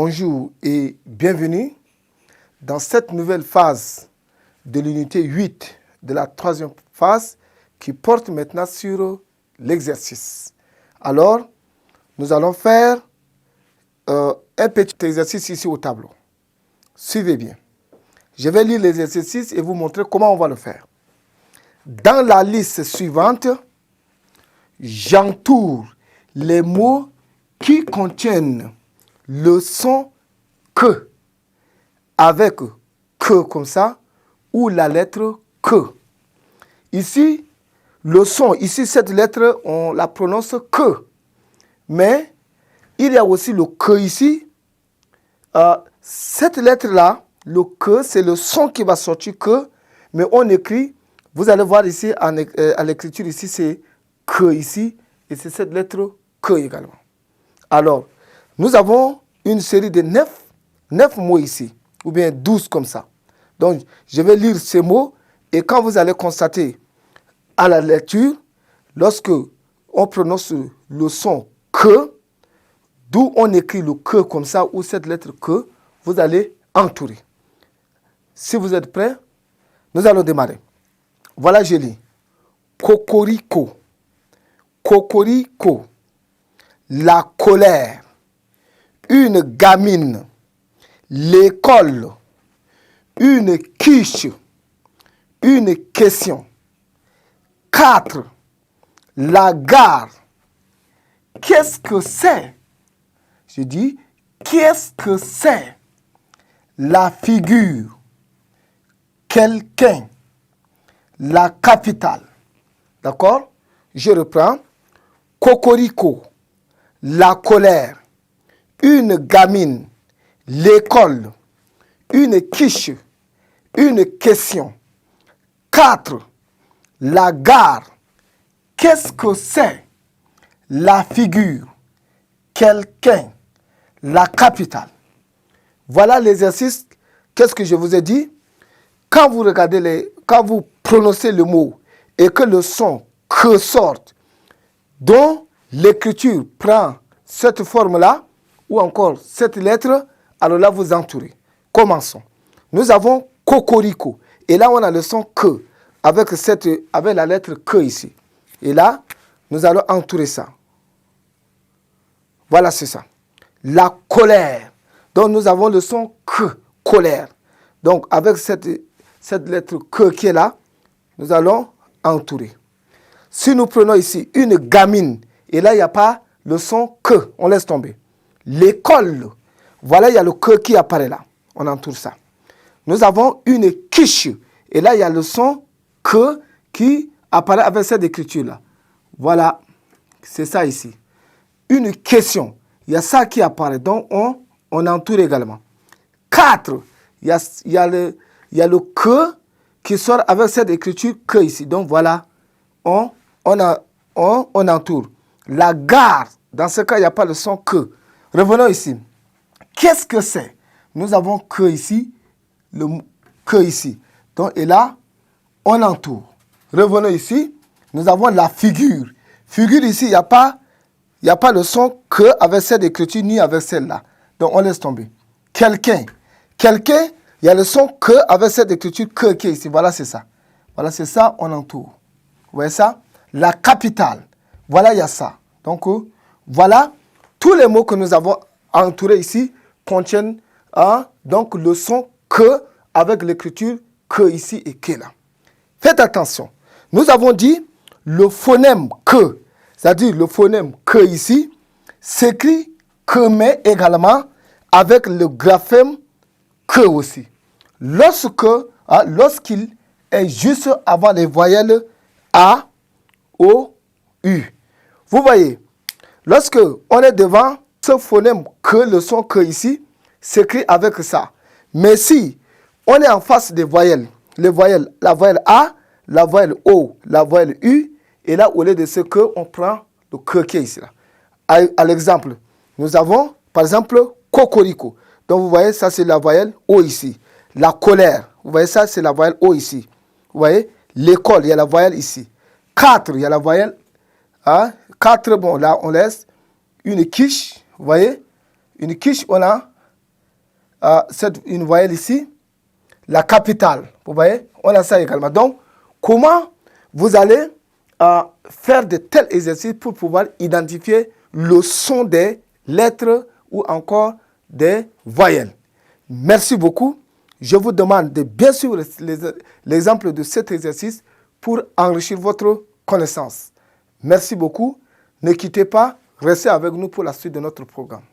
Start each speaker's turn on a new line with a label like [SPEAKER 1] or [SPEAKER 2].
[SPEAKER 1] Bonjour et bienvenue dans cette nouvelle phase de l'unité 8 de la troisième phase qui porte maintenant sur l'exercice. Alors, nous allons faire un petit exercice ici au tableau. Suivez bien. Je vais lire l'exercice et vous montrer comment on va le faire. Dans la liste suivante, j'entoure les mots qui contiennent le son que avec que comme ça ou la lettre que. Ici, le son, ici cette lettre, on la prononce que. Mais il y a aussi le que ici. Cette lettre-là, le que, c'est le son qui va sortir que, mais on écrit, vous allez voir ici à l'écriture, ici c'est que ici, et c'est cette lettre que également. Alors, nous avons une série de 9 mots ici, ou bien 12 comme ça. Donc, je vais lire ces mots, et quand vous allez constater à la lecture, lorsque on prononce le son que, d'où on écrit le que comme ça, ou cette lettre que, vous allez entourer. Si vous êtes prêts, nous allons démarrer. Voilà, je lis. Cocorico. Cocorico. La colère. Une gamine. L'école. Une quiche. Une question. 4. La gare. Qu'est-ce que c'est? Je dis, qu'est-ce que c'est? La figure. Quelqu'un. La capitale. D'accord? Je reprends. Cocorico. La colère. Une gamine. L'école. Une quiche. Une question. 4. La gare. Qu'est-ce que c'est? La figure. Quelqu'un. La capitale. Voilà l'exercice. Qu'est-ce que je vous ai dit? Quand vous prononcez le mot et que le son que sorte, dont l'écriture prend cette forme-là, ou encore cette lettre, alors là vous entourez. Commençons. Nous avons cocorico. Et là on a le son que, avec la lettre que ici. Et là, nous allons entourer ça. Voilà, c'est ça. La colère. Donc nous avons le son que, colère. Donc avec cette lettre que qui est là, nous allons entourer. Si nous prenons ici une gamine, et là il n'y a pas le son que, on laisse tomber. L'école, voilà il y a le que qui apparaît là, on entoure ça. Nous avons une quiche, et là il y a le son que qui apparaît avec cette écriture là. Voilà, c'est ça ici. Une question, il y a ça qui apparaît, donc on entoure également. 4, il y a le que qui sort avec cette écriture que ici. Donc voilà, on entoure. La gare, dans ce cas, il n'y a pas le son que. Revenons ici. Qu'est-ce que c'est? Nous avons que ici, le que ici. Donc, et là, on entoure. Revenons ici. Nous avons la figure. Figure ici, il n'y a pas le son que avec cette écriture ni avec celle-là. Donc, on laisse tomber. Quelqu'un. Quelqu'un, il y a le son que avec cette écriture que qui est ici. Voilà, c'est ça. Voilà, c'est ça, on entoure. Vous voyez ça? La capitale. Voilà, il y a ça. Donc, voilà, tous les mots que nous avons entourés ici contiennent donc le son que avec l'écriture que ici et que là. Faites attention. Nous avons dit le phonème que, c'est-à-dire le phonème que ici, s'écrit que mais également avec le graphème que aussi. Lorsqu'il est juste avant les voyelles A, O, U. Vous voyez, lorsque on est devant ce phonème que, le son que ici, s'écrit avec ça. Mais si on est en face des voyelles, les voyelles, la voyelle A, la voyelle O, la voyelle U, et là, au lieu de ce que, on prend le que qui est ici. Là. À l'exemple, nous avons, par exemple, cocorico. Donc, vous voyez, ça, c'est la voyelle O ici. La colère, vous voyez, ça, c'est la voyelle O ici. Vous voyez, l'école, il y a la voyelle ici. 4, il y a la voyelle. 4, bon, là, on laisse. Une quiche, vous voyez, une quiche, on a une voyelle ici, la capitale. Vous voyez, on a ça également. Donc, comment vous allez faire de tels exercices pour pouvoir identifier le son des lettres ou encore des voyelles. Merci beaucoup. Je vous demande de bien suivre l'exemple de cet exercice pour enrichir votre connaissance. Merci beaucoup. Ne quittez pas. Restez avec nous pour la suite de notre programme.